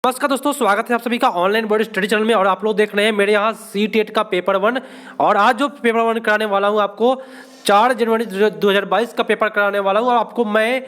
नमस्कार दोस्तों, स्वागत है आप सभी का ऑनलाइन बोर्ड स्टडी चैनल में। और आप लोग देख रहे हैं मेरे यहाँ सी-टेट का पेपर 1। और आज जो पेपर 1 कराने वाला हूँ आपको 4 जनवरी 2022 का पेपर कराने वाला हूँ। और आपको मैं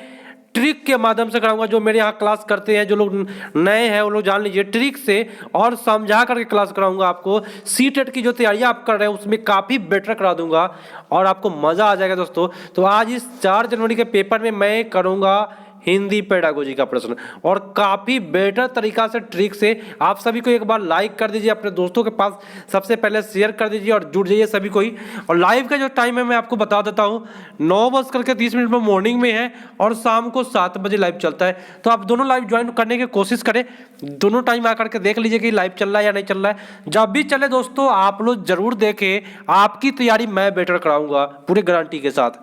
ट्रिक के माध्यम से कराऊंगा। जो मेरे यहाँ क्लास करते हैं, जो लोग नए हैं वो लोग जान लीजिए, ट्रिक से और समझा करके क्लास कराऊंगा। आपको सी-टेट की जो तैयारियाँ आप कर रहे हैं उसमें काफ़ी बेटर करा दूंगा और आपको मज़ा आ जाएगा दोस्तों। तो आज इस 4 जनवरी के पेपर में मैं करूँगा हिंदी पेडागोजी का प्रश्न, और काफ़ी बेटर तरीका से ट्रिक से। आप सभी को एक बार लाइक कर दीजिए, अपने दोस्तों के पास सबसे पहले शेयर कर दीजिए और जुड़ जाइए सभी को ही। और लाइव का जो टाइम है मैं आपको बता देता हूँ, 9:30 में मॉर्निंग में है और शाम को 7 बजे लाइव चलता है। तो आप दोनों लाइव ज्वाइन करने की कोशिश करें, दोनों टाइम आकर के देख लीजिए कि लाइव चल रहा है या नहीं चल रहा है। जब भी चले दोस्तों आप लोग जरूर देखें, आपकी तैयारी मैं बेटर कराऊंगा पूरी गारंटी के साथ।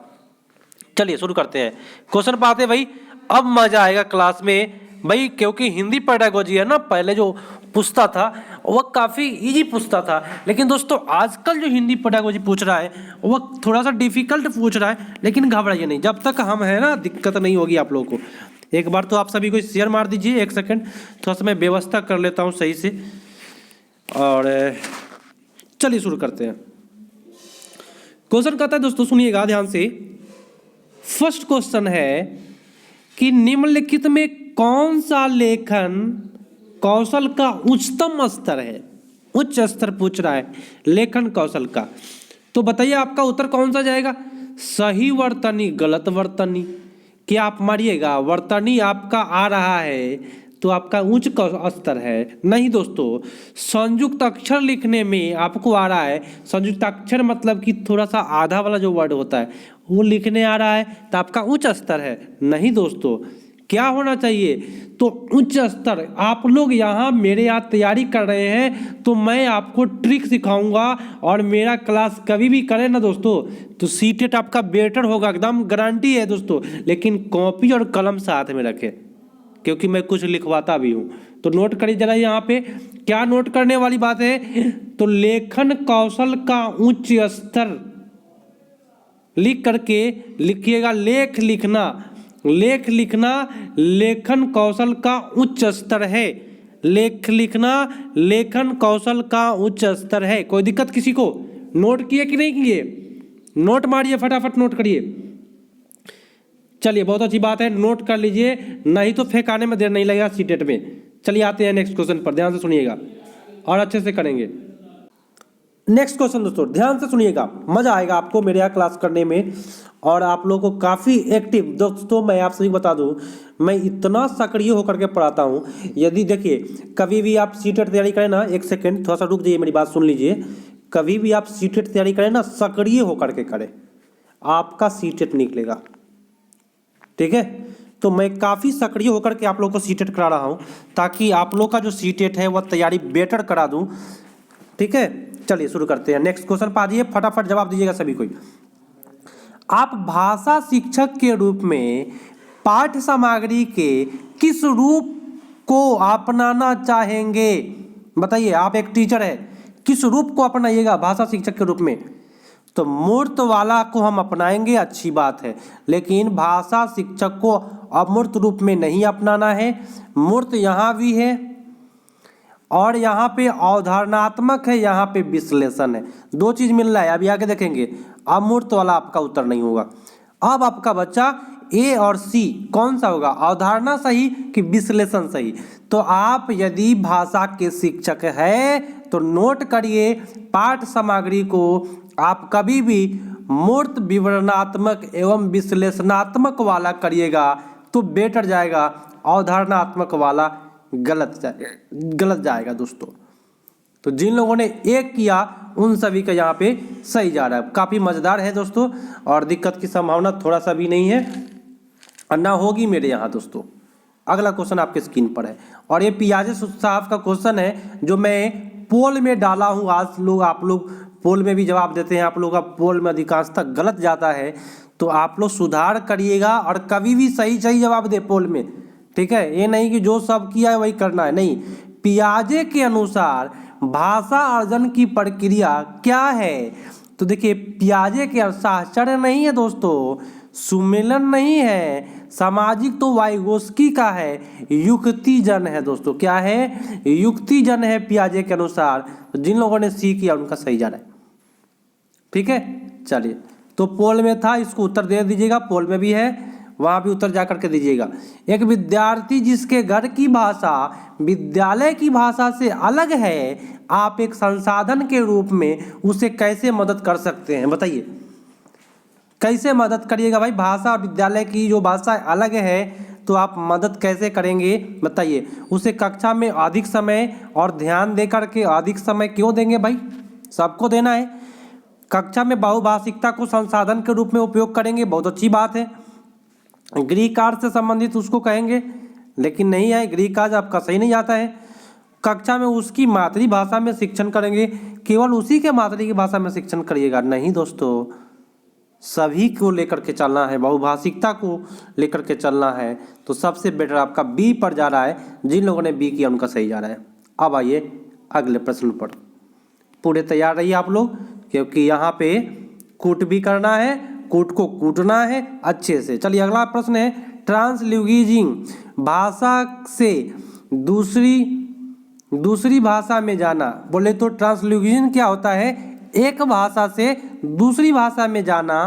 चलिए शुरू करते हैं, क्वेश्चन पर आते हैं भाई। अब मजा आएगा क्लास में भाई, क्योंकि हिंदी पेडागोजी है ना, पहले जो पूछता था वह काफ़ी इजी पूछता था। लेकिन दोस्तों आजकल जो हिंदी पेडागोजी पूछ रहा है वह थोड़ा सा डिफिकल्ट पूछ रहा है। लेकिन घबराइए नहीं, जब तक हम हैं ना दिक्कत नहीं होगी आप लोगों को। एक बार तो आप सभी को शेयर मार दीजिए, एक सेकंड थोड़ा सा मैं व्यवस्था कर लेता हूँ सही से। और चलिए शुरू करते हैं। क्वेश्चन कहता है दोस्तों, सुनिएगा ध्यान से। फर्स्ट क्वेश्चन है कि निम्नलिखित में कौन सा लेखन कौशल का उच्चतम स्तर है। उच्च स्तर पूछ रहा है लेखन कौशल का। तो बताइए आपका उत्तर कौन सा जाएगा। सही वर्तनी, गलत वर्तनी। क्या आप मारिएगा, वर्तनी आपका आ रहा है तो आपका उच्च स्तर है। नहीं दोस्तों, संयुक्त अक्षर लिखने में आपको आ रहा है, संयुक्त अक्षर मतलब कि थोड़ा सा आधा वाला जो वर्ड होता है वो लिखने आ रहा है तो आपका उच्च स्तर है। नहीं दोस्तों, क्या होना चाहिए तो उच्च स्तर। आप लोग यहाँ मेरे यहाँ तैयारी कर रहे हैं तो मैं आपको ट्रिक सिखाऊंगा। और मेरा क्लास कभी भी करें ना दोस्तों तो सी-टेट आपका बेटर होगा, एकदम गारंटी है दोस्तों। लेकिन कॉपी और कलम साथ में रखें, क्योंकि मैं कुछ लिखवाता भी हूँ। तो नोट करिए जरा, यहाँ पे क्या नोट करने वाली बात है। तो लेखन कौशल का उच्च स्तर लिख करके लिखिएगा। लेख लिखना, लेख लिखना लेखन कौशल का उच्च स्तर है। लेख लिखना लेखन कौशल का उच्च स्तर है। कोई दिक्कत किसी को? नोट किए कि नहीं किए? नोट मारिए, फटाफट नोट करिए। चलिए बहुत अच्छी बात है, नोट कर लीजिए, नहीं तो फेंकाने में देर नहीं लगेगा सी-टेट में। चलिए आते हैं नेक्स्ट क्वेश्चन पर, ध्यान से सुनिएगा और अच्छे से करेंगे। नेक्स्ट क्वेश्चन दोस्तों ध्यान से सुनिएगा, मजा आएगा आपको मेरे यहाँ क्लास करने में। और आप लोगों को काफ़ी एक्टिव दोस्तों, मैं आप सभी बता दूं, मैं इतना सक्रिय होकर के पढ़ाता हूं। यदि देखिए कभी भी आप सी-टेट तैयारी करें ना, एक सेकंड थोड़ा सा रुक जाइए, मेरी बात सुन लीजिए। कभी भी आप सी-टेट तैयारी करें ना, सक्रिय होकर के करें, आपका सी-टेट निकलेगा। ठीक है, तो मैं काफ़ी सक्रिय होकर के आप लोगों को सी-टेट करा रहा हूँ ताकि आप लोग का जो सी-टेट है वह तैयारी बेटर करा दूँ। ठीक है, चलिए शुरू करते हैं। नेक्स्ट क्वेश्चन पा दिए, फटाफट जवाब दीजिएगा सभी कोई। आप भाषा शिक्षक के रूप में पाठ सामग्री के किस रूप को अपनाना चाहेंगे। बताइए, आप एक टीचर है, किस रूप को अपनाइएगा भाषा शिक्षक के रूप में। तो मूर्त वाला को हम अपनाएंगे, अच्छी बात है, लेकिन भाषा शिक्षक को अमूर्त रूप में नहीं अपनाना है। मूर्त यहाँ भी है और यहाँ पे अवधारणात्मक है, यहाँ पे विश्लेषण है, दो चीज मिल रहा है। अभी आगे देखेंगे, अमूर्त वाला आपका उत्तर नहीं होगा। अब आपका बच्चा ए और सी कौन सा होगा, अवधारणा सही कि विश्लेषण सही। तो आप यदि भाषा के शिक्षक है तो नोट करिए, पाठ सामग्री को आप कभी भी मूर्त, विवरणात्मक एवं विश्लेषणात्मक वाला करिएगा तो बेटर जाएगा। अवधारणात्मक वाला गलत जाएगा दोस्तों। तो जिन लोगों ने एक किया उन सभी का यहाँ पे सही जा रहा है। काफ़ी मज़ेदार है दोस्तों, और दिक्कत की संभावना थोड़ा सा भी नहीं है और ना होगी मेरे यहाँ दोस्तों। अगला क्वेश्चन आपके स्क्रीन पर है और ये पियाजे साहब का क्वेश्चन है जो मैं पोल में डाला हूँ। आज लोग आप लोग पोल में भी जवाब देते हैं, आप लोग का पोल में अधिकांशतः गलत जाता है, तो आप लोग सुधार करिएगा और कभी भी सही सही जवाब दे पोल में। ठीक है, ये नहीं कि जो सब किया है वही करना है, नहीं। पियाजे के अनुसार भाषा अर्जन की प्रक्रिया क्या है। तो देखिए पियाजे के अनुसार चरण नहीं है दोस्तों, सुमेलन नहीं है, सामाजिक तो वाइगोस्की का है, युक्तिजन है दोस्तों। क्या है? युक्तिजन है पियाजे के अनुसार। तो जिन लोगों ने सी किया उनका सही जा रहा है। ठीक है, चलिए। तो पोल में था, इसको उत्तर दे दीजिएगा। पोल में भी है, वहां भी उत्तर जा करके दीजिएगा। एक विद्यार्थी जिसके घर की भाषा विद्यालय की भाषा से अलग है, आप एक संसाधन के रूप में उसे कैसे मदद कर सकते हैं? बताइए, कैसे मदद करिएगा भाई? भाषा और विद्यालय की जो भाषा अलग है, तो आप मदद कैसे करेंगे बताइए? उसे कक्षा में अधिक समय और ध्यान दे करके, अधिक समय क्यों देंगे भाई? सबको देना है। कक्षा में बहुभाषिकता को संसाधन के रूप में उपयोग करेंगे, बहुत अच्छी बात है। ग्रीक कार्य से संबंधित उसको कहेंगे, लेकिन नहीं है, ग्रीक कार्य आपका सही नहीं आता है। कक्षा में उसकी मातृभाषा में शिक्षण करेंगे, केवल उसी के मातृ की भाषा में शिक्षण करिएगा? नहीं दोस्तों, सभी को लेकर के चलना है, बहुभाषिकता को लेकर के चलना है। तो सबसे बेटर आपका बी पर जा रहा है। जिन लोगों ने बी किया उनका सही जा रहा है। अब आइए अगले प्रश्न पर। पूरे तैयार रहिए आप लोग, क्योंकि यहाँ पे कूट भी करना है, कूट को कूटना है अच्छे से। चलिए अगला प्रश्न है, ट्रांसल्यूगिंग भाषा से दूसरी भाषा में जाना। बोले तो ट्रांसल्यूगिंग क्या होता है? एक भाषा से दूसरी भाषा में जाना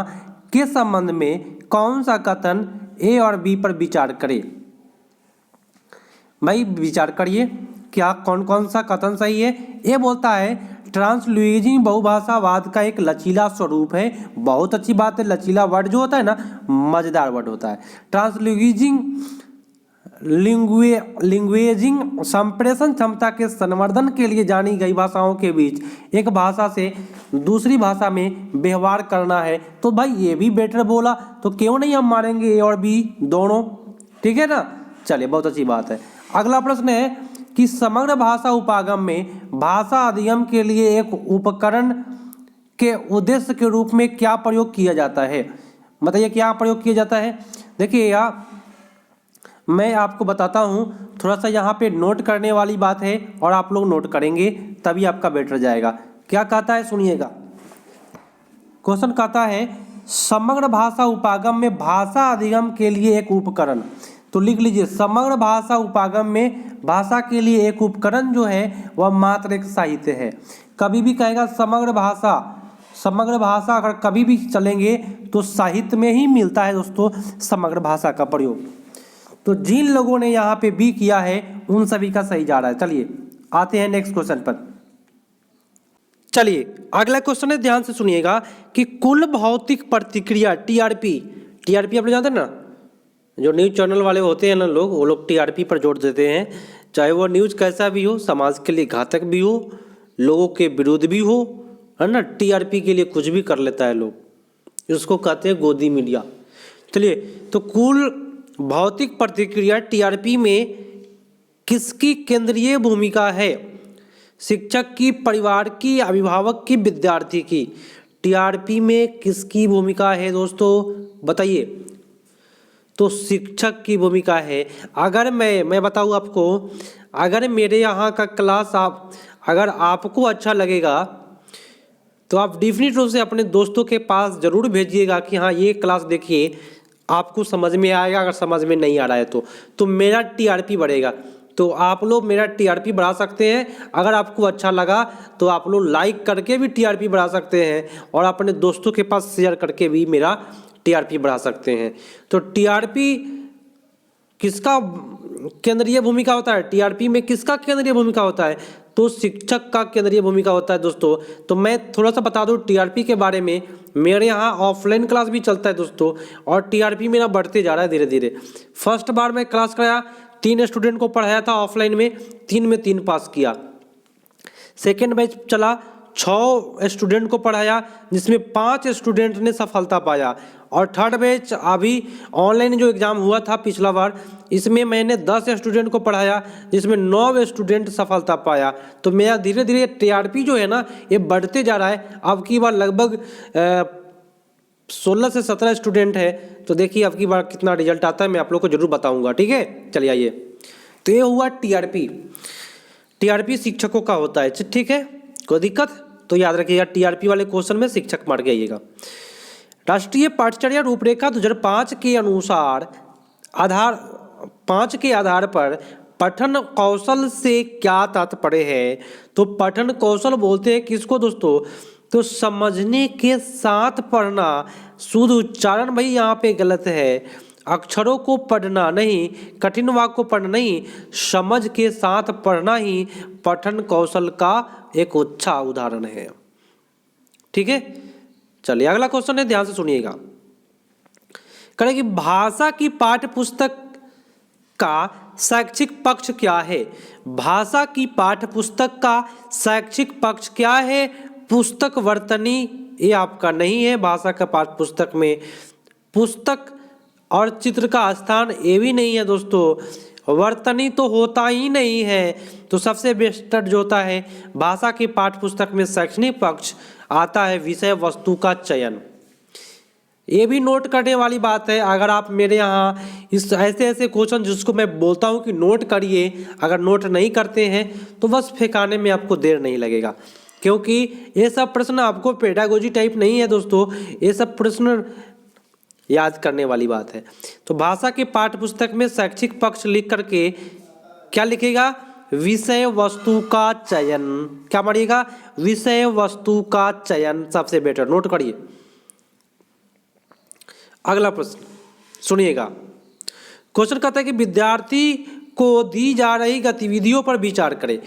के संबंध में कौन सा कथन ए और बी पर विचार करें? भाई विचार करिए, क्या कौन कौन सा कथन सही है? ए बोलता है ट्रांसल्यूजिंग बहुभाषावाद का एक लचीला स्वरूप है। बहुत अच्छी बात है। लचीला वर्ड जो होता है ना, मजेदार वर्ड होता है। ट्रांसल्यूजिंग लिंग्वेजिंग संप्रेषण क्षमता के संवर्धन के लिए जानी गई भाषाओं के बीच एक भाषा से दूसरी भाषा में व्यवहार करना है। तो भाई ये भी बेटर बोला, तो क्यों नहीं हम मारेंगे ए और बी दोनों? ठीक है ना। चलिए, बहुत अच्छी बात है। अगला प्रश्न है कि समग्र भाषा उपागम में भाषा अधिगम के लिए एक उपकरण के उद्देश्य के रूप में क्या प्रयोग किया जाता है? बताइए क्या प्रयोग किया जाता है? देखिए यहाँ मैं आपको बताता हूँ, थोड़ा सा यहाँ पे नोट करने वाली बात है और आप लोग नोट करेंगे तभी आपका बेटर जाएगा। क्या कहता है सुनिएगा। क्वेश्चन कहता है समग्र भाषा उपागम में भाषा अधिगम के लिए एक उपकरण। तो लिख लीजिए, समग्र भाषा उपागम में भाषा के लिए एक उपकरण जो है वह मात्र एक साहित्य है। कभी भी कहेगा समग्र भाषा अगर कभी भी चलेंगे तो साहित्य में ही मिलता है दोस्तों समग्र भाषा का प्रयोग। तो जिन लोगों ने यहाँ पे बी किया है उन सभी का सही जा रहा है। चलिए आते हैं नेक्स्ट क्वेश्चन पर। चलिए अगला क्वेश्चन है, ध्यान से सुनिएगा कि कुल भौतिक प्रतिक्रिया टीआरपी आप लोग जानते हैं ना, जो न्यूज़ चैनल वाले होते हैं ना लोग, वो लोग टीआरपी पर जोर देते हैं। चाहे वो न्यूज़ कैसा भी हो, समाज के लिए घातक भी हो, लोगों के विरुद्ध भी हो, है ना, टीआरपी के लिए कुछ भी कर लेता है लोग, उसको कहते हैं गोदी मीडिया। चलिए, तो कुल भौतिक प्रतिक्रिया टीआरपी में किसकी केंद्रीय भूमिका है? शिक्षक की, परिवार की, अभिभावक की, विद्यार्थी की? टीआरपी में किसकी भूमिका है दोस्तों बताइए? तो शिक्षक की भूमिका है। अगर मैं बताऊँ आपको, अगर मेरे यहाँ का क्लास अगर आपको अच्छा लगेगा तो आप डेफिनेट रूप से अपने दोस्तों के पास ज़रूर भेजिएगा कि हाँ ये क्लास देखिए, आपको समझ में आएगा। अगर समझ में नहीं आ रहा है तो मेरा टीआरपी बढ़ेगा। तो आप लोग मेरा टीआरपी बढ़ा सकते हैं। अगर आपको अच्छा लगा तो आप लोग लाइक करके भी टीआरपी बढ़ा सकते हैं और अपने दोस्तों के पास शेयर करके भी मेरा टीआरपी बढ़ा सकते हैं। तो टीआरपी किसका केंद्रीय भूमिका होता है? टीआरपी में किसका केंद्रीय भूमिका होता है? तो शिक्षक का केंद्रीय भूमिका होता है दोस्तों। तो मैं थोड़ा सा बता दूं टीआरपी के बारे में। मेरे यहाँ ऑफलाइन क्लास भी चलता है दोस्तों, और टीआरपी मेरा बढ़ते जा रहा है धीरे धीरे। फर्स्ट बार मैं क्लास कराया, 3 स्टूडेंट को पढ़ाया था ऑफलाइन में, 3 में 3 पास किया। सेकेंड बैच चला, 6 स्टूडेंट को पढ़ाया जिसमें 5 स्टूडेंट ने सफलता पाया। और थर्ड बैच अभी ऑनलाइन जो एग्ज़ाम हुआ था पिछला बार, इसमें मैंने 10 स्टूडेंट को पढ़ाया जिसमें 9 स्टूडेंट सफलता पाया। तो मेरा धीरे धीरे टीआरपी जो है ना ये बढ़ते जा रहा है। अब की बार लगभग 16 से 17 स्टूडेंट है। तो देखिए अब की बार कितना रिजल्ट आता है, मैं आप लोग को जरूर बताऊँगा। ठीक है, चलिए आइए। तो ये हुआ टीआरपी शिक्षकों का होता है। ठीक है, कोई दिक्कत? तो याद रखिएगा टीआरपी वाले क्वेश्चन में शिक्षक मार के आइएगा। राष्ट्रीय पाठ्यचर्या रूपरेखा 2005 के अनुसार आधार 5 के आधार पर पठन कौशल से क्या तात्पर्य है? तो पठन कौशल बोलते हैं किसको दोस्तों? तो समझने के साथ पढ़ना। शुद्ध उच्चारण भाई यहाँ पे गलत है, अक्षरों को पढ़ना नहीं, कठिन वाक्य को पढ़ना नहीं, समझ के साथ पढ़ना ही पठन कौशल का एक अच्छा उदाहरण है। ठीक है, चलिए अगला क्वेश्चन है, ध्यान से सुनिएगा। करें कि भाषा की पाठ्य पुस्तक का शैक्षिक पक्ष क्या है? भाषा की पाठ्य पुस्तक का शैक्षिक पक्ष क्या है? पुस्तक वर्तनी ये आपका नहीं है भाषा का पाठ्य पुस्तक में। पुस्तक और चित्र का स्थान ये भी नहीं है दोस्तों। वर्तनी तो होता ही नहीं है। तो सबसे बेस्ट जो होता है भाषा की पाठ्य पुस्तक में शैक्षणिक पक्ष आता है विषय वस्तु का चयन। ये भी नोट करने वाली बात है। अगर आप मेरे यहाँ इस ऐसे क्वेश्चन जिसको मैं बोलता हूँ कि नोट करिए, अगर नोट नहीं करते हैं तो बस फेंकाने में आपको देर नहीं लगेगा, क्योंकि ये सब प्रश्न आपको पेडागोजी टाइप नहीं है दोस्तों। ये सब प्रश्न याद करने वाली बात है। तो भाषा के पाठ्य पुस्तक में शैक्षिक पक्ष लिख करके क्या लिखेगा? विषय वस्तु का चयन। क्या पढ़िएगा? विषय वस्तु का चयन सबसे बेटर। नोट करिए। अगला प्रश्न सुनिएगा। क्वेश्चन कहता है कि विद्यार्थी को दी जा रही गतिविधियों पर विचार करें।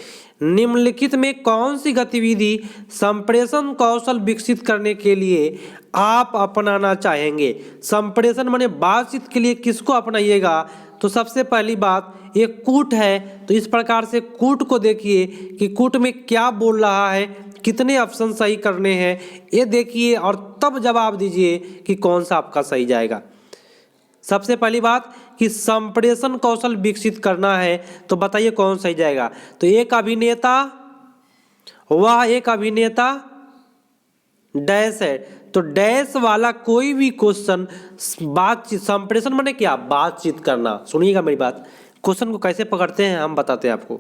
निम्नलिखित में कौन सी गतिविधि संप्रेषण कौशल विकसित करने के लिए आप अपनाना चाहेंगे? संप्रेषण माने बातचीत के लिए किसको अपनाइएगा? तो सबसे पहली बात ये कूट है, तो इस प्रकार से कूट को देखिए कि कूट में क्या बोल रहा है, कितने ऑप्शन सही करने हैं ये देखिए और तब जवाब दीजिए कि कौन सा आपका सही जाएगा। सबसे पहली बात कि संप्रेषण कौशल विकसित करना है, तो बताइए कौन सही जाएगा? तो एक अभिनेता, वह एक अभिनेता डैश है, तो डैश वाला कोई भी क्वेश्चन बातचीत, संप्रेषण माने क्या? बातचीत करना। सुनिएगा मेरी बात, क्वेश्चन को कैसे पकड़ते हैं हम बताते हैं आपको।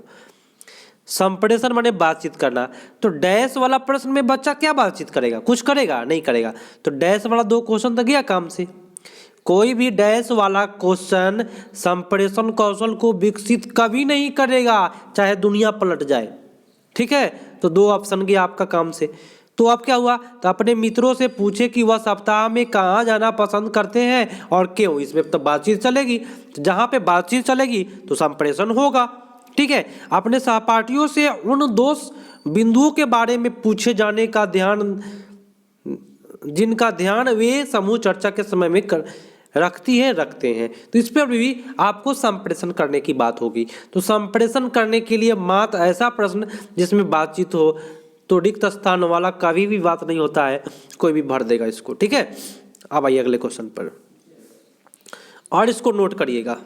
संप्रेषण माने बातचीत करना, तो डैश वाला प्रश्न में बच्चा क्या बातचीत करेगा? कुछ करेगा? नहीं करेगा। तो डैश वाला 2 क्वेश्चन तो गया काम से। कोई भी डैश वाला क्वेश्चन संप्रेषण कौशल को विकसित कभी नहीं करेगा, चाहे दुनिया पलट जाए। ठीक है, तो 2 ऑप्शन गया आपका काम से। तो अब क्या हुआ? तो अपने मित्रों से पूछे कि वह सप्ताह में कहाँ जाना पसंद करते हैं और क्यों। इसमें तो बातचीत चलेगी, तो जहाँ पे बातचीत चलेगी तो संप्रेषण होगा। ठीक है, अपने सहपाठियों से उन 2 बिंदुओं के बारे में पूछे जाने का ध्यान, जिनका ध्यान वे समूह चर्चा के समय में रखते हैं, तो इस पर भी आपको संप्रेषण करने की बात होगी। तो संप्रेषण करने के लिए मात्र ऐसा प्रश्न जिसमें बातचीत हो, तो रिक्त स्थान वाला कभी भी बात नहीं होता है, कोई भी भर देगा इसको। ठीक है, अब आइए अगले क्वेश्चन पर और इसको नोट करिएगा।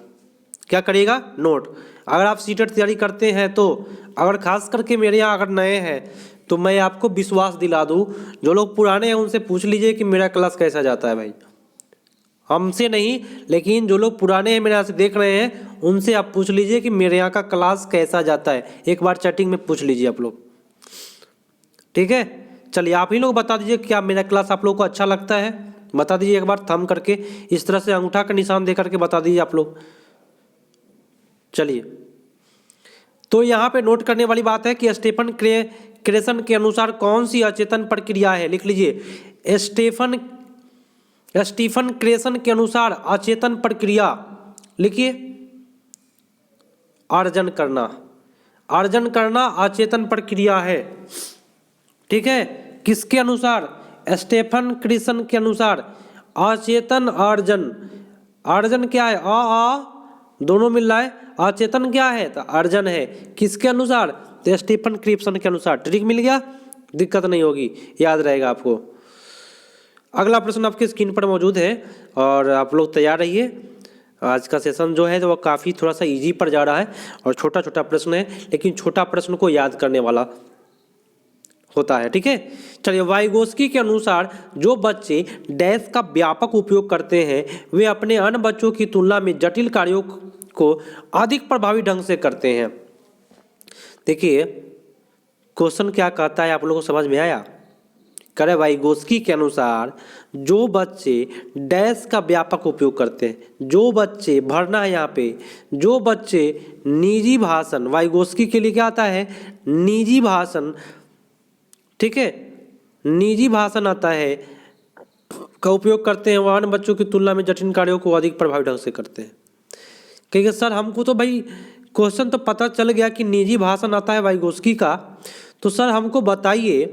क्या करिएगा? नोट। अगर आप सीटेट तैयारी करते हैं तो, अगर खास करके मेरे यहाँ अगर नए हैं तो मैं आपको विश्वास दिला दूँ, जो लोग पुराने हैं उनसे पूछ लीजिए कि मेरा क्लास कैसा जाता है भाई। हमसे नहीं, लेकिन जो लोग पुराने हैं मेरे यहाँ से देख रहे हैं उनसे आप पूछ लीजिए कि मेरे यहाँ का क्लास कैसा जाता है। एक बार चैटिंग में पूछ लीजिए आप लोग। ठीक है, चलिए आप ही लोग बता दीजिए क्या मेरा क्लास आप लोगों को अच्छा लगता है। बता दीजिए एक बार थंब करके, इस तरह से अंगूठा का निशान दे करके बता दीजिए आप लोग। चलिए, तो यहाँ पे नोट करने वाली बात है कि स्टीफन क्रेसन के अनुसार कौन सी अचेतन प्रक्रिया है? लिख लीजिए, स्टीफन क्रेसन के अनुसार अचेतन प्रक्रिया, लिखिए, अर्जन करना। अर्जन करना अचेतन प्रक्रिया है। ठीक है, किसके अनुसार? स्टीफन क्रेसन के अनुसार अचेतन अर्जन। अर्जन क्या है? दोनों मिल रहा है। अचेतन क्या है? तो अर्जन है। किसके अनुसार? तो स्टीफन क्रेसन के अनुसार। ट्रिक मिल गया, दिक्कत नहीं होगी, याद रहेगा आपको। अगला प्रश्न आपके स्क्रीन पर मौजूद है और आप लोग तैयार रहिए। आज का सेशन जो है तो वो काफ़ी थोड़ा सा इजी पर जा रहा है और छोटा छोटा प्रश्न है, लेकिन छोटा प्रश्न को याद करने वाला होता है। ठीक है, चलिए, वाइगोस्की के अनुसार जो बच्चे डैश का व्यापक उपयोग करते हैं वे अपने अन्य बच्चों की तुलना में जटिल कार्यों को अधिक प्रभावी ढंग से करते हैं। देखिए क्वेश्चन क्या कहता है, आप लोगों को समझ में आया? करे वाइगोस्की के अनुसार जो बच्चे डैश का व्यापक उपयोग करते हैं, जो बच्चे भरना है यहाँ पे, जो बच्चे निजी भाषण, वाइगोस्की के लिए क्या आता है, निजी भाषण, ठीक है, निजी भाषण आता है का उपयोग करते हैं, वह अन्य बच्चों की तुलना में जटिल कार्यों को अधिक प्रभावी ढंग से करते हैं। क्योंकि सर हमको तो भाई क्वेश्चन तो पता चल गया कि निजी भाषण आता है वाइगोस्की का, तो सर हमको बताइए,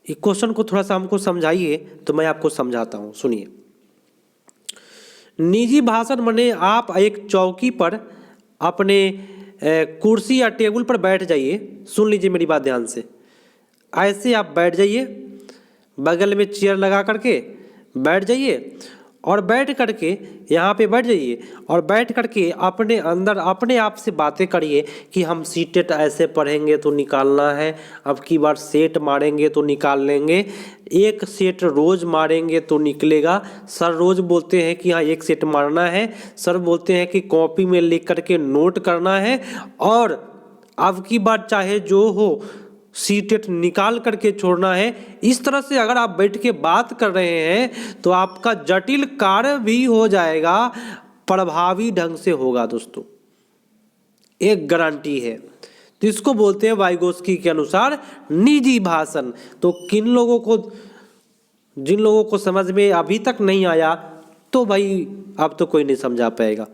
इस क्वेश्चन को थोड़ा सा हमको समझाइए तो मैं आपको समझाता हूँ। सुनिए, निजी भाषण माने आप एक चौकी पर अपने कुर्सी या टेबल पर बैठ जाइए। सुन लीजिए मेरी बात ध्यान से, ऐसे आप बैठ जाइए, बगल में चेयर लगा करके बैठ जाइए और बैठ करके यहाँ पे बैठ जाइए और बैठ करके अपने अंदर अपने आप से बातें करिए कि हम सीटेट ऐसे पढ़ेंगे तो निकालना है, अब की बार सेट मारेंगे तो निकाल लेंगे, एक सेट रोज मारेंगे तो निकलेगा। सर रोज बोलते हैं कि हाँ एक सेट मारना है, सर बोलते हैं कि कॉपी में लिख करके नोट करना है, और अब की बार चाहे जो हो सीटेट निकाल करके छोड़ना है। इस तरह से अगर आप बैठ के बात कर रहे हैं तो आपका जटिल कार्य भी हो जाएगा, प्रभावी ढंग से होगा दोस्तों, एक गारंटी है। तो इसको बोलते हैं वाइगोस्की के अनुसार निजी भाषण। तो किन लोगों को, जिन लोगों को समझ में अभी तक नहीं आया तो भाई अब तो कोई नहीं समझा पाएगा,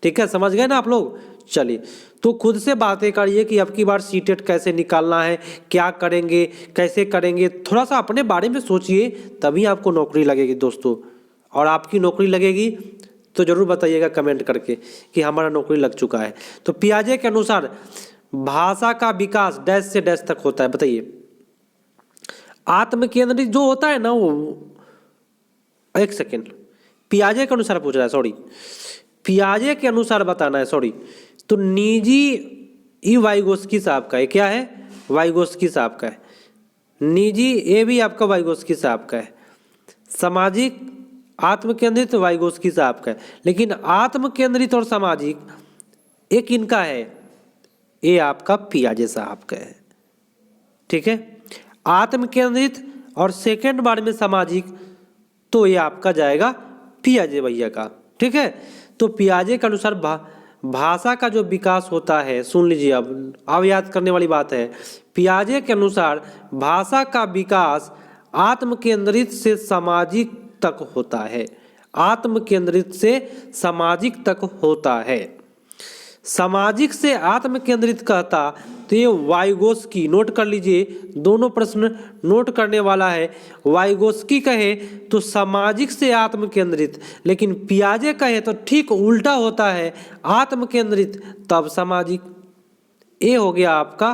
ठीक है, समझ गए ना आप लोग। चलिए, तो खुद से बातें करिए कि अब की बार सीटेट कैसे निकालना है, क्या करेंगे, कैसे करेंगे, थोड़ा सा अपने बारे में सोचिए, तभी आपको नौकरी लगेगी दोस्तों। और आपकी नौकरी लगेगी तो ज़रूर बताइएगा कमेंट करके कि हमारा नौकरी लग चुका है। तो पियाजे के अनुसार भाषा का विकास डैश से डैश तक होता है, बताइए। आत्म केंद्रित जो होता है ना, वो एक सेकेंड, पियाजे के अनुसार पूछ रहा है, सॉरी, पियाजे के अनुसार बताना है, सॉरी। तो निजी ये वाइगोस्की साहब का है, क्या है, वाइगोस्की साहब का है। निजी ये भी आपका वाइगोस्की साहब का है। सामाजिक आत्म केंद्रित वाइगोस्की साहब का है। लेकिन आत्म केंद्रित और सामाजिक एक इनका है, ये आपका पियाजे साहब का है, ठीक है। आत्म केंद्रित और सेकेंड बार में सामाजिक, तो ये आपका जाएगा पियाजे भैया का, ठीक है। तो पियाजे के अनुसार भाषा का जो विकास होता है, सुन लीजिए, अब याद करने वाली बात है। पियाजे के अनुसार भाषा का विकास आत्म केंद्रित से सामाजिक तक होता है, आत्म केंद्रित से सामाजिक तक होता है। सामाजिक से आत्म केंद्रित कहता तो ये वाइगोस्की, नोट कर लीजिए, दोनों प्रश्न नोट करने वाला है। वाइगोस्की कहे तो सामाजिक से आत्म केंद्रित, लेकिन पियाजे कहे तो ठीक उल्टा होता है, आत्म केंद्रित तब सामाजिक। ये हो गया आपका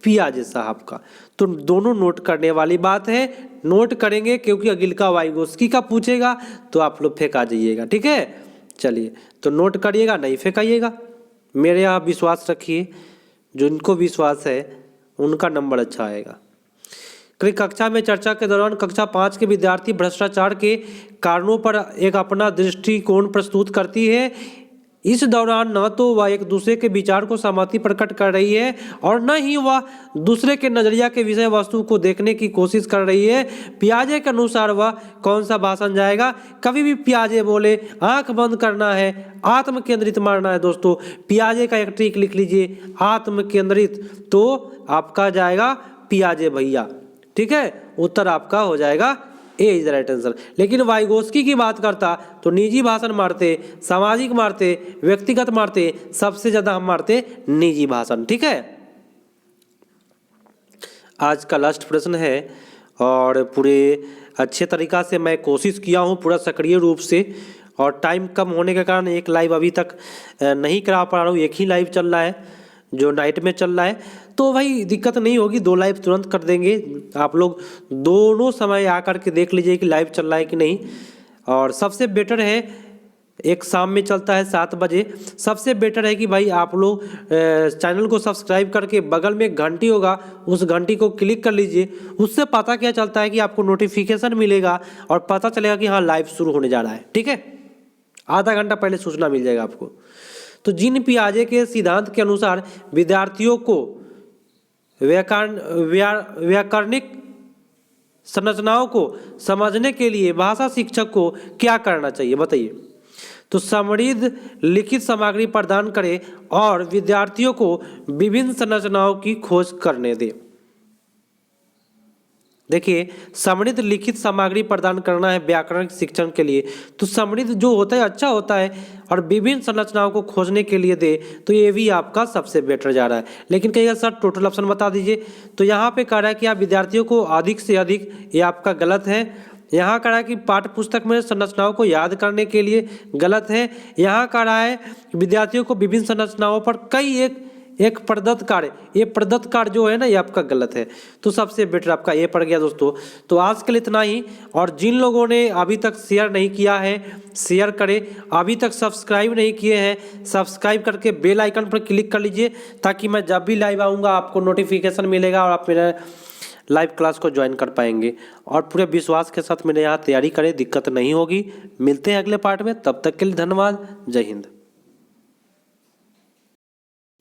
पियाजे साहब का। तो दोनों नोट करने वाली बात है, नोट करेंगे क्योंकि अगिल का वाइगोस्की का पूछेगा तो आप लोग फेंका जाइएगा, ठीक है। चलिए, तो नोट करिएगा, नहीं फेंकाइएगा, मेरे यहाँ विश्वास रखिए, जिनको विश्वास है उनका नंबर अच्छा आएगा। कक्षा में चर्चा के दौरान कक्षा 5 के विद्यार्थी भ्रष्टाचार के कारणों पर एक अपना दृष्टिकोण प्रस्तुत करती है। इस दौरान न तो वह एक दूसरे के विचार को सहमति प्रकट कर रही है और न ही वह दूसरे के नजरिया के विषय वस्तु को देखने की कोशिश कर रही है। पियाजे के अनुसार वह कौन सा भाषण जाएगा, कभी भी पियाजे बोले आंख बंद करना है, आत्म केंद्रित मारना है दोस्तों। पियाजे का एक ट्रिक लिख लीजिए, आत्म केंद्रित, तो आपका जाएगा पियाजे भैया, ठीक है, उत्तर आपका हो जाएगा ए इज द राइट आंसर। लेकिन वाइगोस्की की बात करता तो निजी भाषण मारते, सामाजिक मारते, व्यक्तिगत मारते, सबसे ज्यादा हम मारते निजी भाषण, ठीक है। आज का लास्ट प्रश्न है और पूरे अच्छे तरीका से मैं कोशिश किया हूँ, पूरा सक्रिय रूप से, और टाइम कम होने के कारण एक लाइव अभी तक नहीं करा पा रहा हूँ, एक ही लाइव चल रहा है जो नाइट में चल रहा है। तो भाई दिक्कत नहीं होगी, 2 लाइव तुरंत कर देंगे, आप लोग दोनों समय आकर के देख लीजिए कि लाइव चल रहा है कि नहीं। और सबसे बेटर है, एक शाम में चलता है 7 बजे, सबसे बेटर है कि भाई आप लोग चैनल को सब्सक्राइब करके बगल में घंटी होगा, उस घंटी को क्लिक कर लीजिए। उससे पता क्या चलता है कि आपको नोटिफिकेशन मिलेगा और पता चलेगा कि हाँ लाइव शुरू होने जा रहा है, ठीक है। आधा घंटा पहले सूचना मिल जाएगा आपको। तो जिन पियाजे के सिद्धांत के अनुसार विद्यार्थियों को व्याकरणिक संरचनाओं को समझने के लिए भाषा शिक्षक को क्या करना चाहिए बताइए। तो समृद्ध लिखित सामग्री प्रदान करें और विद्यार्थियों को विभिन्न संरचनाओं की खोज करने दें। देखिए, समृद्ध लिखित सामग्री प्रदान करना है व्याकरण शिक्षण के लिए, तो समृद्ध जो होता है अच्छा होता है, और विभिन्न संरचनाओं को खोजने के लिए दे, तो ये भी आपका सबसे बेटर जा रहा है। लेकिन कहिएगा सर टोटल ऑप्शन बता दीजिए, तो यहाँ पे कह रहा है कि आप विद्यार्थियों को अधिक से अधिक, ये आपका गलत है। यहाँ कह रहा है कि पाठ्य पुस्तक में संरचनाओं को याद करने के लिए, गलत है। यहाँ कह रहा है विद्यार्थियों को विभिन्न संरचनाओं पर कई एक प्रदत्त कार्य, ये प्रदत्त कार्य जो है ना, ये आपका गलत है। तो सबसे बेटर आपका ये पड़ गया दोस्तों। तो आज के लिए इतना ही, और जिन लोगों ने अभी तक शेयर नहीं किया है शेयर करें, अभी तक सब्सक्राइब नहीं किए हैं सब्सक्राइब करके बेल आइकन पर क्लिक कर लीजिए, ताकि मैं जब भी लाइव आऊँगा आपको नोटिफिकेशन मिलेगा और आप मेरा लाइव क्लास को ज्वाइन कर पाएंगे। और पूरे विश्वास के साथ मेरे यहाँ तैयारी करें, दिक्कत नहीं होगी। मिलते हैं अगले पार्ट में, तब तक के लिए धन्यवाद। जय हिंद।